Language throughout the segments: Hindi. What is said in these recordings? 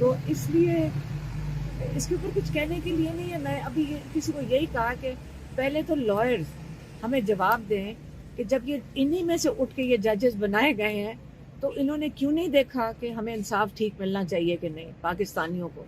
तो इसलिए इसके ऊपर कुछ कहने के लिए नहीं है। मैं अभी किसी को यही कहा कि पहले तो लॉयर्स हमें जवाब दें कि जब ये इन्हीं में से उठ के ये जजेस बनाए गए हैं तो इन्होंने क्यों नहीं देखा कि हमें इंसाफ ठीक मिलना चाहिए कि नहीं पाकिस्तानियों को।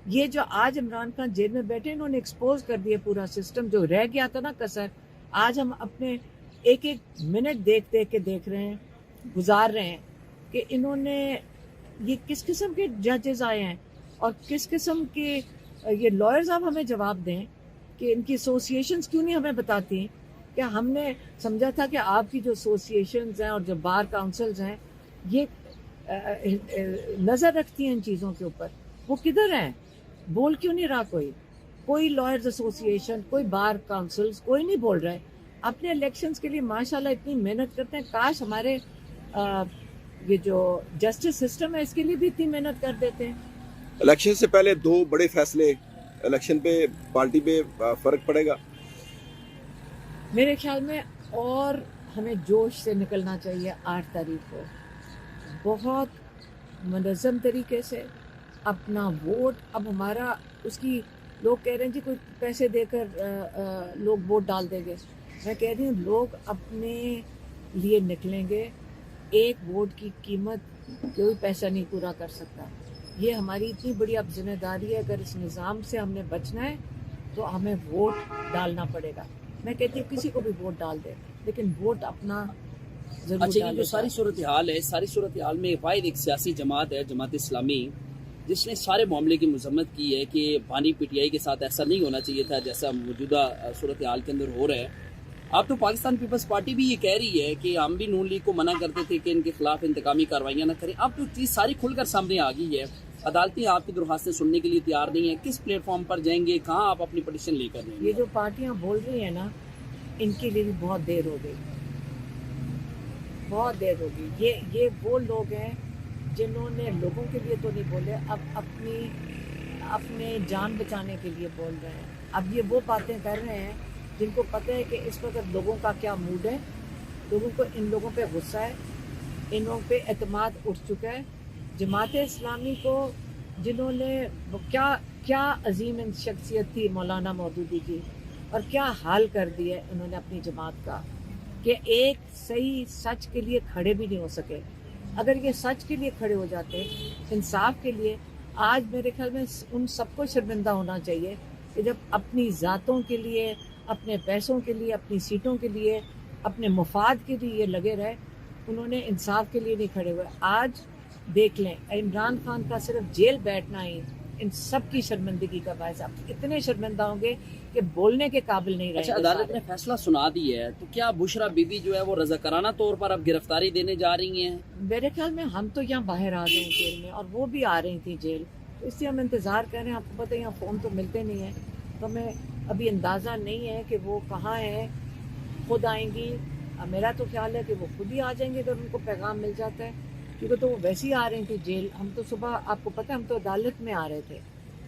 ये जो आज इमरान खान जेल में बैठे इन्होंने एक्सपोज कर दिया पूरा सिस्टम, जो रह गया था ना कसर। आज हम अपने एक एक मिनट देख देख के देख रहे हैं, गुजार रहे हैं कि इन्होंने ये किस किस्म के जजेस आए हैं और किस किस्म के ये लॉयर्स। आप हमें जवाब दें कि इनकी एसोसिएशंस क्यों नहीं हमें बताती हैं। क्या हमने समझा था कि आपकी जो एसोसिएशंस हैं और जो बार काउंसिल्स हैं ये नज़र रखती हैं इन चीज़ों के ऊपर, वो किधर हैं? बोल क्यों नहीं रहा कोई लॉयर्स एसोसिएशन, कोई बार काउंसिल्स, कोई नहीं बोल रहा है। अपने इलेक्शंस के लिए माशाल्लाह इतनी मेहनत करते हैं, काश हमारे ये जो जस्टिस सिस्टम है इसके लिए भी इतनी मेहनत कर देते हैं। इलेक्शन से पहले 2 बड़े फैसले, इलेक्शन पे पार्टी पे फर्क पड़ेगा मेरे ख्याल में, और हमें जोश से निकलना चाहिए 8 तारीख को, बहुत मुनज़्ज़म तरीके से अपना वोट। अब हमारा उसकी लोग कह रहे हैं जी कोई पैसे देकर लोग वोट डाल देंगे। मैं कह रही हूँ लोग अपने लिए निकलेंगे। एक वोट की कीमत कोई पैसा नहीं पूरा कर सकता। ये हमारी इतनी बड़ी अब जिम्मेदारी है, अगर इस निज़ाम से हमने बचना है तो हमें वोट डालना पड़ेगा। मैं कहती हूँ किसी को भी वोट डाल दे, लेकिन वोट अपना जरूर। अच्छा, ये जो सारी सूरत हाल है, सारी सूरत हाल में वाहिद एक सियासी जमात है, जमात इस्लामी, जिसने सारे मामले की मजम्मत की है कि पानी पीटीआई के साथ ऐसा नहीं होना चाहिए था जैसा मौजूदा सूरत हाल के अंदर हो रहा है। अब तो पाकिस्तान पीपल्स पार्टी भी ये कह रही है कि हम भी नून लीग को मना करते थे कि इनके खिलाफ इंतकामी कार्रवाइयाँ न करें। अब तो चीज़ सारी खुलकर सामने आ गई है। अदालतें आपकी दरख्वास्तें सुनने के लिए तैयार नहीं है। किस प्लेटफॉर्म पर जाएंगे, कहाँ आप अपनी पटिशन लेकर जाएंगे? ये जो पार्टियां बोल रही हैं ना, इनके लिए भी बहुत देर हो गई, बहुत देर हो गई। ये वो लोग हैं जिन्होंने लोगों के लिए तो नहीं बोले, अब अपने जान बचाने के लिए बोल रहे हैं। अब ये वो बातें कर रहे हैं जिनको पता है कि इस वक्त लोगों का क्या मूड है, लोगों को इन लोगों पे गुस्सा है, इन लोगों पे एतमाद उठ चुका है। जमात इस्लामी को जिन्होंने क्या अजीम शख्सियत थी मौलाना मौदूदी की, और क्या हाल कर दिया उन्होंने अपनी जमात का कि एक सही सच के लिए खड़े भी नहीं हो सके। अगर ये सच के लिए खड़े हो जाते, इंसाफ के लिए, आज मेरे ख्याल में उन सबको शर्मिंदा होना चाहिए कि जब अपनी ज़ातों के लिए, अपने पैसों के लिए, अपनी सीटों के लिए, अपने मुफाद के लिए ये लगे रहे, उन्होंने इंसाफ के लिए नहीं खड़े हुए। आज देख लें, इमरान खान का सिर्फ जेल बैठना ही इन सब की शर्मिंदगी का बायस। आप इतने शर्मिंदा होंगे कि बोलने के काबिल नहीं रहे। अच्छा, अदालत ने फैसला सुना दी है, तो क्या बुशरा बीबी जो है वो रज़ाकाराना तौर पर अब गिरफ्तारी देने जा रही हैं? मेरे ख्याल में हम तो यहाँ बाहर आ गए जेल में, और वो भी आ रही थी जेल, इसलिए हम इंतज़ार कर रहे हैं। आपको पता है यहाँ फ़ोन तो मिलते नहीं है, तो हमें अभी अंदाज़ा नहीं है कि वो कहाँ है। खुद आएंगी, मेरा तो ख्याल है कि वो खुद ही आ जाएंगे अगर उनको पैगाम मिल जाता है, क्योंकि तो वो वैसे ही आ रही थी जेल। हम तो सुबह, आपको पता है, हम तो अदालत में आ रहे थे,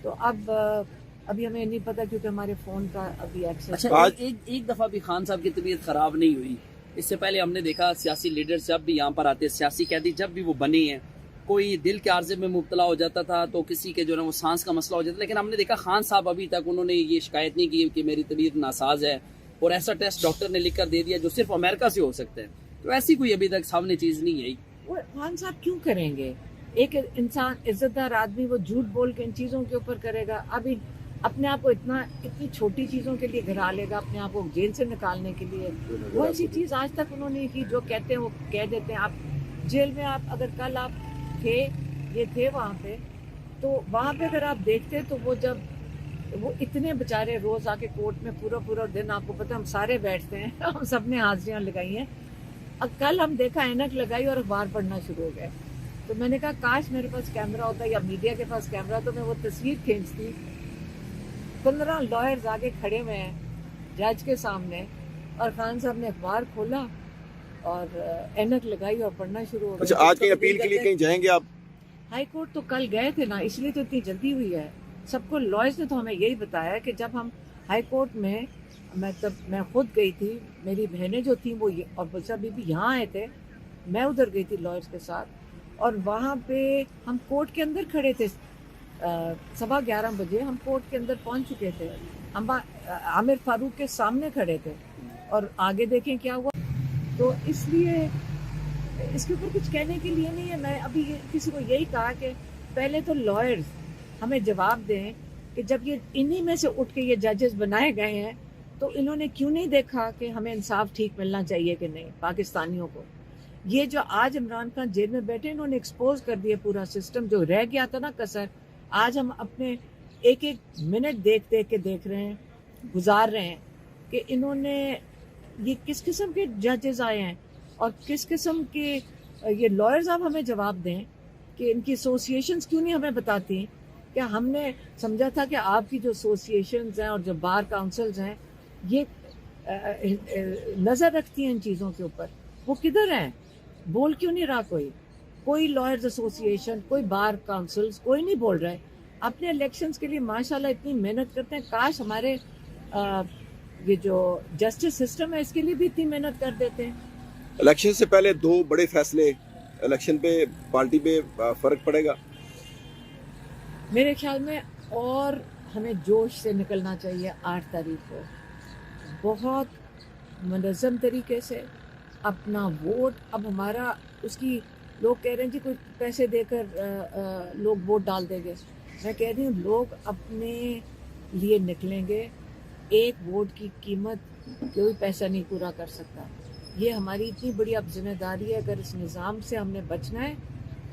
तो अब अभी हमें नहीं पता क्योंकि हमारे फ़ोन का अभी एक्सेस। अच्छा, एक दफ़ा भी खान साहब की तबीयत ख़राब नहीं हुई? इससे पहले हमने देखा सियासी लीडर्स जब भी यहाँ पर आते, सियासी कैदी जब भी वो बने हैं, कोई दिल के आर्जे में मुब्तला हो जाता था तो किसी के जो है वो सांस का मसला हो जाता, लेकिन हमने देखा खान साहब अभी तक उन्होंने ये शिकायत नहीं की कि मेरी तबीयत नासाज है, और ऐसा टेस्ट डॉक्टर ने लिख कर दे दिया जो सिर्फ अमेरिका से हो सकता है। तो ऐसी कोई अभी तक सामने चीज़ नहीं आई। वो खान साहब क्यों करेंगे? एक इंसान, इज्जतदार आदमी, वो झूठ बोल के इन चीज़ों के ऊपर करेगा? अभी अपने आप को इतनी छोटी चीज़ों के लिए गिरा लेगा, अपने आप को जेल से निकालने के लिए। वो ऐसी चीज़ आज तक उन्होंने की, जो कहते हैं वो कह देते हैं। आप जेल में, आप अगर कल आप थे वहाँ पे, तो वहाँ पे अगर आप देखते तो वो जब वो इतने बेचारे रोज़ आके कोर्ट में पूरा दिन, आपको पता हम सारे बैठते हैं, हम सब ने हाजिरियाँ लगाई हैं। अब कल हम देखा ऐनक लगाई और अखबार पढ़ना शुरू हो गए, तो मैंने कहा काश मेरे पास कैमरा होता या मीडिया के पास कैमरा, तो मैं वो तस्वीर खींचती। 15 लॉयर्स आगे खड़े हुए हैं जज के सामने, और खान साहब ने अखबार खोला और ऐनक लगाई और पढ़ना शुरू हो गया। अच्छा, आज की अपील के लिए कहीं जाएंगे आप? हाई कोर्ट तो कल गए थे ना, इसलिए तो इतनी जल्दी हुई है। सबको लॉयर्स ने तो हमें यही बताया कि जब हम हाई कोर्ट में, मैं खुद गई थी, मेरी बहनें जो थी वो और बुशरा बीबी यहाँ आए थे, मैं उधर गई थी लॉयर्स के साथ, और वहाँ पे हम कोर्ट के अंदर खड़े थे। 11:15 बजे हम कोर्ट के अंदर पहुंच चुके थे। हम आमिर फारूक के सामने खड़े थे और आगे देखें क्या हुआ। तो इसलिए इसके ऊपर कुछ कहने के लिए नहीं है। मैं अभी किसी को यही कहा कि पहले तो लॉयर्स हमें जवाब दें कि जब ये इन्हीं में से उठ के ये जजेस बनाए गए हैं तो इन्होंने क्यों नहीं देखा कि हमें इंसाफ ठीक मिलना चाहिए कि नहीं पाकिस्तानियों को। ये जो आज इमरान खान जेल में बैठे इन्होंने एक्सपोज कर दिया पूरा सिस्टम जो रह गया था ना कसर। आज हम अपने एक एक मिनट देख रहे हैं, गुजार रहे हैं कि इन्होंने ये किस किस्म के जजेस आए हैं और किस किस्म के ये लॉयर्स। आप हमें जवाब दें कि इनकी एसोसिएशंस क्यों नहीं हमें बताती। क्या हमने समझा था कि आपकी जो एसोसिएशंस हैं और जो बार काउंसिल्स हैं ये नज़र रखती हैं इन चीज़ों के ऊपर, वो किधर हैं? बोल क्यों नहीं रहा कोई लॉयर्स एसोसिएशन, कोई बार काउंसिल्स, कोई नहीं बोल रहा है। अपने इलेक्शंस के लिए माशाल्लाह इतनी मेहनत करते हैं। काश हमारे ये जो जस्टिस सिस्टम है इसके लिए भी इतनी मेहनत कर देते हैं। इलेक्शन से पहले 2 बड़े फैसले, इलेक्शन पे पार्टी पे फर्क पड़ेगा? मेरे ख्याल में और हमें जोश से निकलना चाहिए 8 तारीख को, बहुत मुनज़्ज़म तरीके से अपना वोट। अब हमारा उसकी लोग कह रहे हैं जी कोई पैसे देकर लोग वोट डाल देंगे। मैं कह रही हूँ लोग अपने लिए निकलेंगे। एक वोट की कीमत कोई पैसा नहीं पूरा कर सकता। ये हमारी इतनी बड़ी अब जिम्मेदारी है। अगर इस निज़ाम से हमने बचना है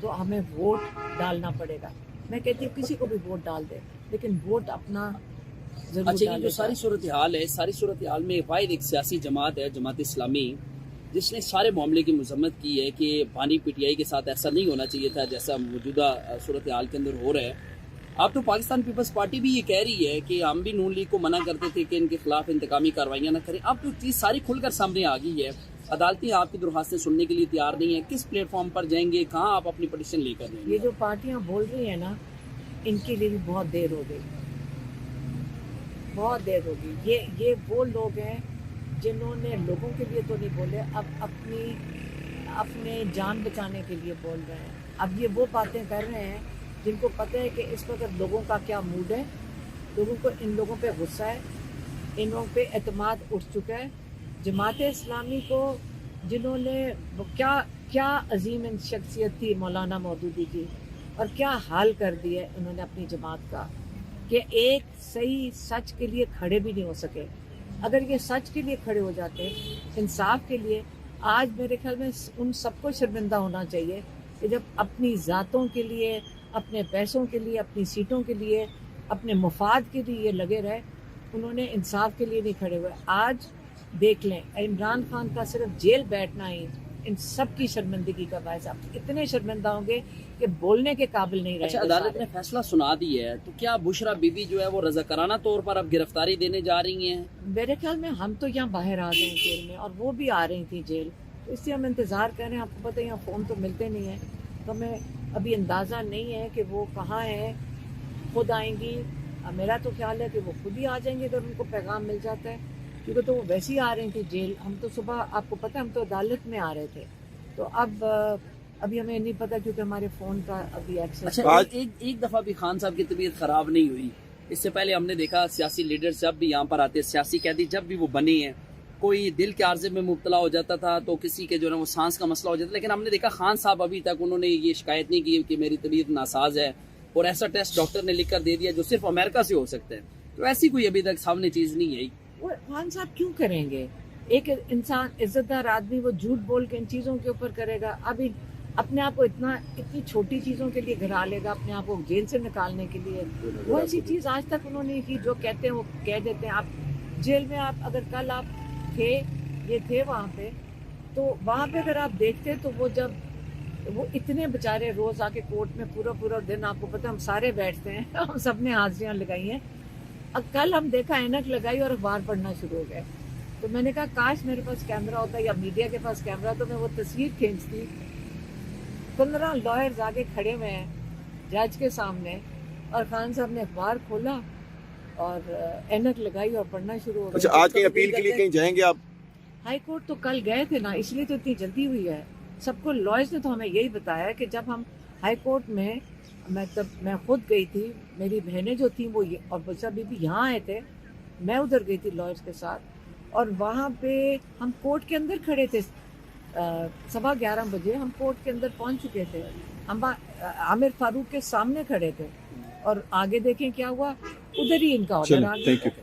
तो हमें वोट डालना पड़ेगा। मैं कहती हूँ किसी को भी वोट डाल दे, लेकिन वोट अपना जरूर अच्छा, ये जो डालेगा। सारी सूरत हाल है, सारी सूरत हाल में वाहिद एक सियासी जमात है, जमात इस्लामी, जिसने सारे मामले की मजम्मत की है कि बानी पीटीआई के साथ ऐसा नहीं होना चाहिए था जैसा मौजूदा सूरत हाल के अंदर हो रहा है। अब तो पाकिस्तान पीपल्स पार्टी भी ये कह रही है कि हम भी नून लीग को मना करते थे कि इनके खिलाफ इंतकामी कार्रवाइयाँ न करें। अब तो चीज़ सारी खुलकर सामने आ गई है। अदालतें आपकी दरख्वास्तें सुनने के लिए तैयार नहीं है। किस प्लेटफॉर्म पर जाएंगे, कहाँ आप अपनी पटिशन लेकर जाएंगे? ये जो पार्टियां बोल रही हैं ना, इनके लिए भी बहुत देर हो गई, बहुत देर हो गई। ये वो लोग हैं जिन्होंने लोगों के लिए तो नहीं बोले, अब अपने जान बचाने के लिए बोल रहे हैं। अब ये वो बातें कर रहे हैं जिनको पता है कि इस वक्त लोगों का क्या मूड है, लोगों को इन लोगों पे गुस्सा है, इन लोगों पे एतमाद उठ चुका है। जमात इस्लामी को जिन्होंने क्या अजीम शख्सियत थी मौलाना मौदूदी की, और क्या हाल कर दिया उन्होंने अपनी जमात का कि एक सही सच के लिए खड़े भी नहीं हो सके। अगर ये सच के लिए खड़े हो जाते, इंसाफ के लिए, आज मेरे ख्याल में उन सबको शर्मिंदा होना चाहिए कि जब अपनी ज़ातों के लिए, अपने पैसों के लिए, अपनी सीटों के लिए, अपने मफाद के लिए ये लगे रहे, उन्होंने इंसाफ के लिए नहीं खड़े हुए। आज देख लें, इमरान खान का सिर्फ जेल बैठना ही इन सब की शर्मिंदगी का बायस। आप इतने शर्मिंदा होंगे कि बोलने के काबिल नहीं रहे। अच्छा, अदालत ने फैसला सुना दी है, तो क्या बुशरा बीबी जो है वो रज़ाकाराना तौर पर अब गिरफ्तारी देने जा रही हैं? मेरे ख्याल में हम तो यहाँ बाहर आ गए जेल में और वो भी आ रही थी जेल, तो इसलिए हम इंतज़ार कर रहे हैं। आपको पता है यहाँ फ़ोन तो मिलते नहीं है, तो हमें अभी अंदाज़ा नहीं है कि वो कहाँ है। खुद आएंगी, मेरा तो ख्याल है कि वो खुद ही आ जाएंगे अगर उनको पैगाम मिल जाता है, क्योंकि तो वो वैसे ही आ रही थी जेल। हम तो सुबह, आपको पता है, हम तो अदालत में आ रहे थे, तो अब अभी हमें नहीं पता क्योंकि हमारे फ़ोन का अभी एक्सेस। अच्छा, एक दफ़ा भी खान साहब की तबीयत ख़राब नहीं हुई? इससे पहले हमने देखा सियासी लीडर जब भी यहाँ पर आते, सियासी कैदी जब भी वो बने हैं, कोई दिल के आर्जे में मुब्तला हो जाता था तो किसी के जो है वो सांस का मसला हो जाता, लेकिन हमने देखा खान साहब अभी तक उन्होंने ये शिकायत नहीं की कि मेरी तबीयत नासाज है, और ऐसा टेस्ट डॉक्टर ने लिख कर दे दिया जो सिर्फ अमेरिका से हो सकता है। तो ऐसी कोई अभी तक सामने चीज़ नहीं आई। वो खान साहब क्यों करेंगे? एक इंसान, इज्जतदार आदमी, वो झूठ बोल के इन चीज़ों के ऊपर करेगा? अभी अपने आप को इतनी छोटी चीज़ों के लिए गिरा लेगा, अपने आप को जेल से निकालने के लिए। वो ऐसी चीज़ आज तक उन्होंने की जो कहते हैं वो कह देते हैं। आप जेल में, आप अगर कल आप थे वहाँ पे, तो वहाँ पे अगर आप देखते तो वो इतने बेचारे रोज़ आके कोर्ट में पूरा दिन, आपको पता हम सारे बैठते हैं हम सब ने हाजिरियाँ लगाई हैं। अब कल हम देखा ऐनक लगाई और अखबार पढ़ना शुरू हो गए, तो मैंने कहा काश मेरे पास कैमरा होता या मीडिया के पास कैमरा, तो मैं वो तस्वीर खींचती। 15 लॉयर्स आगे खड़े हुए हैं जज के सामने, और खान साहब ने अखबार खोला और ऐनक लगाई और पढ़ना शुरू हो गया। अच्छा, आज कहीं अपील के लिए कहीं जाएंगे आप? हाई कोर्ट तो कल गए थे ना, इसलिए तो इतनी जल्दी हुई है। सबको लॉयर्स ने तो हमें यही बताया कि जब हम हाई कोर्ट में मैं खुद गई थी, मेरी बहनें जो थी वो और बच्चा बीबी यहाँ आए थे, मैं उधर गई थी लॉयर्स के साथ, और वहाँ पे हम कोर्ट के अंदर खड़े थे। 11:15 बजे हम कोर्ट के अंदर पहुँच चुके थे, हम आमिर फारूक के सामने खड़े थे, और आगे देखें क्या हुआ, उधर ही इनका ऑर्डर आ चलो, गया। Thank you.